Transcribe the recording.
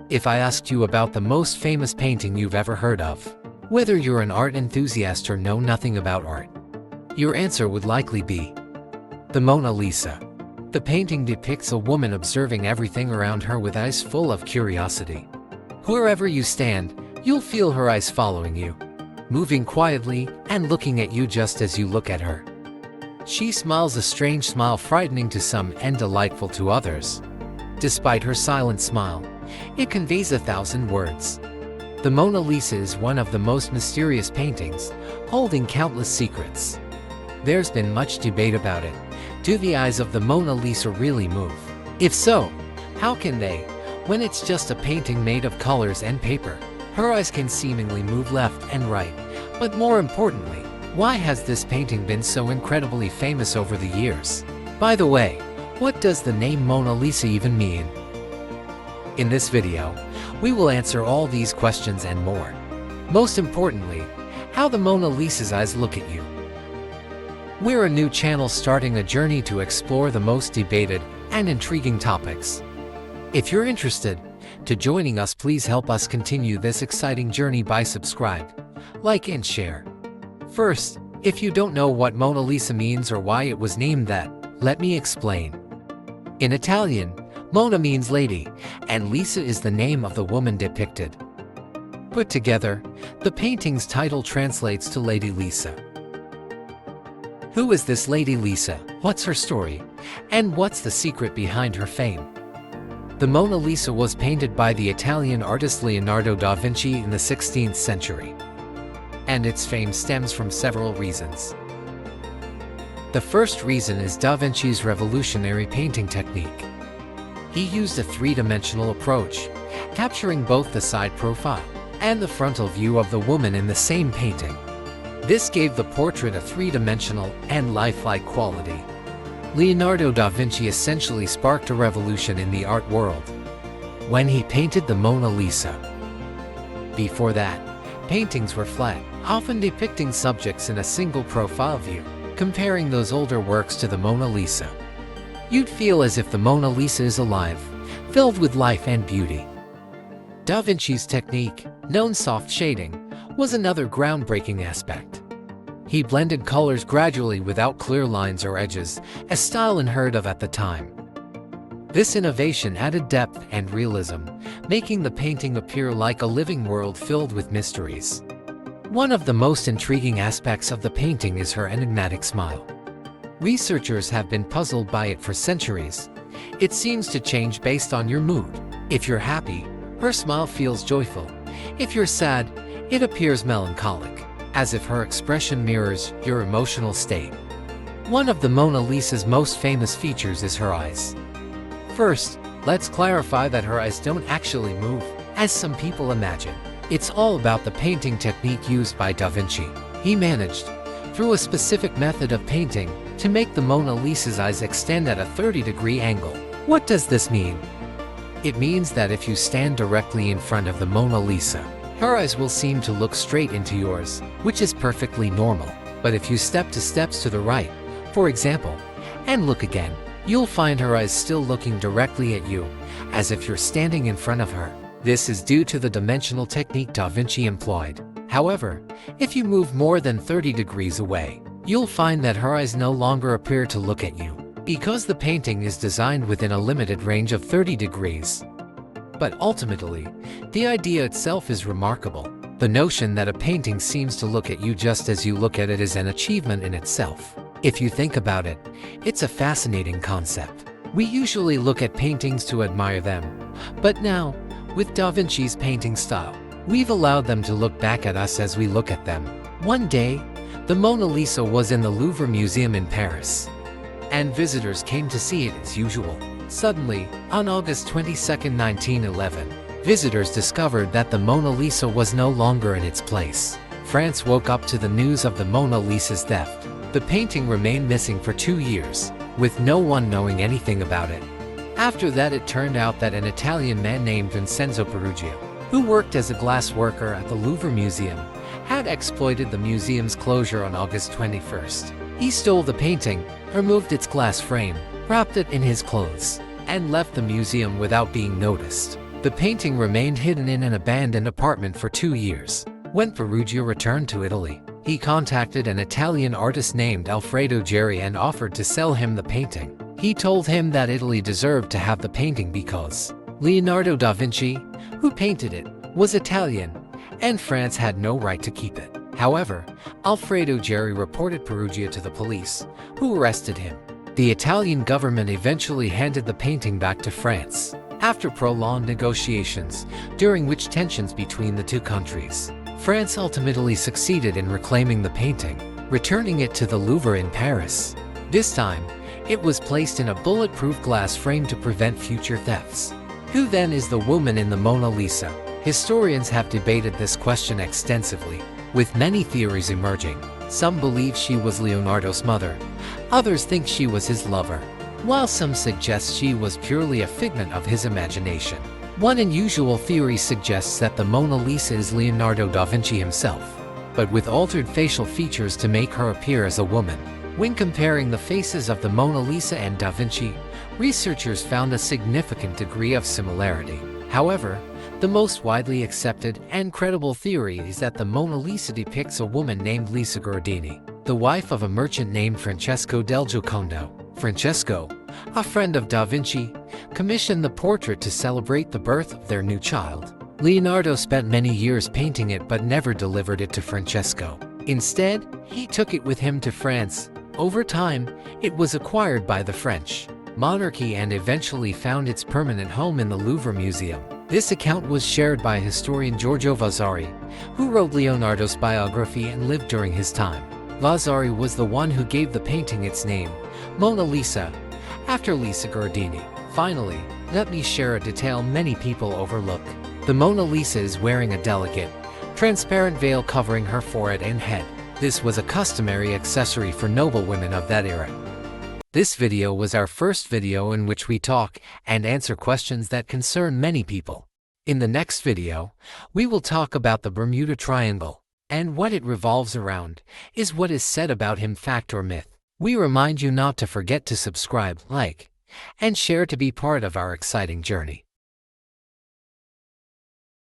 If I asked you about the most famous painting you've ever heard of, whether you're an art enthusiast or know nothing about art, your answer would likely be the Mona Lisa. The painting depicts a woman observing everything around her with eyes full of curiosity. Wherever you stand, you'll feel her eyes following you, moving quietly and looking at you just as you look at her. She smiles a strange smile, frightening to some and delightful to others. Despite her silent smile, it conveys 1,000 words. The Mona Lisa is one of the most mysterious paintings, holding countless secrets. There's been much debate about it. Do the eyes of the Mona Lisa really move? If so, how can they, when it's just a painting made of colors and paper? Her eyes can seemingly move left and right, but more importantly, why has this painting been so incredibly famous over the years? By the way, what does the name Mona Lisa even mean? In this video, we will answer all these questions and more. Most importantly, how the Mona Lisa's eyes look at you. We're a new channel starting a journey to explore the most debated and intriguing topics. If you're interested to joining us, please help us continue this exciting journey by subscribe, like and share. First, if you don't know what Mona Lisa means or why it was named that, let me explain. In Italian, Mona means lady, and Lisa is the name of the woman depicted. Put together, the painting's title translates to Lady Lisa. Who is this Lady Lisa? What's her story? And what's the secret behind her fame? The Mona Lisa was painted by the Italian artist Leonardo da Vinci in the 16th century. And its fame stems from several reasons. The first reason is Da Vinci's revolutionary painting technique. He used a three-dimensional approach, capturing both the side profile and the frontal view of the woman in the same painting. This gave the portrait a three-dimensional and lifelike quality. Leonardo da Vinci essentially sparked a revolution in the art world when he painted the Mona Lisa. Before that, paintings were flat, often depicting subjects in a single profile view. Comparing those older works to the Mona Lisa, you'd feel as if the Mona Lisa is alive, filled with life and beauty. Da Vinci's technique, known soft shading, was another groundbreaking aspect. He blended colors gradually without clear lines or edges, a style unheard of at the time. This innovation added depth and realism, making the painting appear like a living world filled with mysteries. One of the most intriguing aspects of the painting is her enigmatic smile. Researchers have been puzzled by it for centuries. It seems to change based on your mood. If you're happy, her smile feels joyful. If you're sad, it appears melancholic, as if her expression mirrors your emotional state. One of the Mona Lisa's most famous features is her eyes. First, let's clarify that her eyes don't actually move, as some people imagine. It's all about the painting technique used by Da Vinci. He managed, through a specific method of painting, to make the Mona Lisa's eyes extend at a 30-degree angle. What does this mean? It means that if you stand directly in front of the Mona Lisa, her eyes will seem to look straight into yours, which is perfectly normal. But if you step to the right, for example, and look again, you'll find her eyes still looking directly at you, as if you're standing in front of her. This is due to the dimensional technique Da Vinci employed. However, if you move more than 30 degrees away, you'll find that her eyes no longer appear to look at you, because the painting is designed within a limited range of 30 degrees. But ultimately, the idea itself is remarkable. The notion that a painting seems to look at you just as you look at it is an achievement in itself. If you think about it, it's a fascinating concept. We usually look at paintings to admire them, but now, with Da Vinci's painting style, we've allowed them to look back at us as we look at them. One day, the Mona Lisa was in the Louvre Museum in Paris, and visitors came to see it as usual. Suddenly, on August 22, 1911, visitors discovered that the Mona Lisa was no longer in its place. France woke up to the news of the Mona Lisa's theft. The painting remained missing for 2 years, with no one knowing anything about it. After that, it turned out that an Italian man named Vincenzo Peruggia, who worked as a glass worker at the Louvre Museum, had exploited the museum's closure on August 21st. He stole the painting, removed its glass frame, wrapped it in his clothes, and left the museum without being noticed. The painting remained hidden in an abandoned apartment for 2 years. When Perugia returned to Italy, he contacted an Italian artist named Alfredo Geri and offered to sell him the painting. He told him that Italy deserved to have the painting because Leonardo da Vinci, who painted it, was Italian, and France had no right to keep it. However, Alfredo Geri reported Perugia to the police, who arrested him. The Italian government eventually handed the painting back to France, after prolonged negotiations, during which tensions between the two countries. France ultimately succeeded in reclaiming the painting, returning it to the Louvre in Paris. This time, it was placed in a bulletproof glass frame to prevent future thefts. Who then is the woman in the Mona Lisa? Historians have debated this question extensively, with many theories emerging. Some believe she was Leonardo's mother, others think she was his lover, while some suggest she was purely a figment of his imagination. One unusual theory suggests that the Mona Lisa is Leonardo da Vinci himself, but with altered facial features to make her appear as a woman. When comparing the faces of the Mona Lisa and da Vinci, researchers found a significant degree of similarity. However, the most widely accepted and credible theory is that the Mona Lisa depicts a woman named Lisa Gherardini, the wife of a merchant named Francesco del Giocondo. Francesco, a friend of da Vinci, commissioned the portrait to celebrate the birth of their new child. Leonardo spent many years painting it but never delivered it to Francesco. Instead, he took it with him to France. Over time, it was acquired by the French monarchy and eventually found its permanent home in the Louvre Museum. This account was shared by historian Giorgio Vasari, who wrote Leonardo's biography and lived during his time. Vasari was the one who gave the painting its name, Mona Lisa, after Lisa Gherardini. Finally, let me share a detail many people overlook. The Mona Lisa is wearing a delicate, transparent veil covering her forehead and head. This was a customary accessory for noblewomen of that era. This video was our first video in which we talk and answer questions that concern many people. In the next video, we will talk about the Bermuda Triangle, and what it revolves around. Is what is said about him fact or myth? We remind you not to forget to subscribe, like, and share to be part of our exciting journey.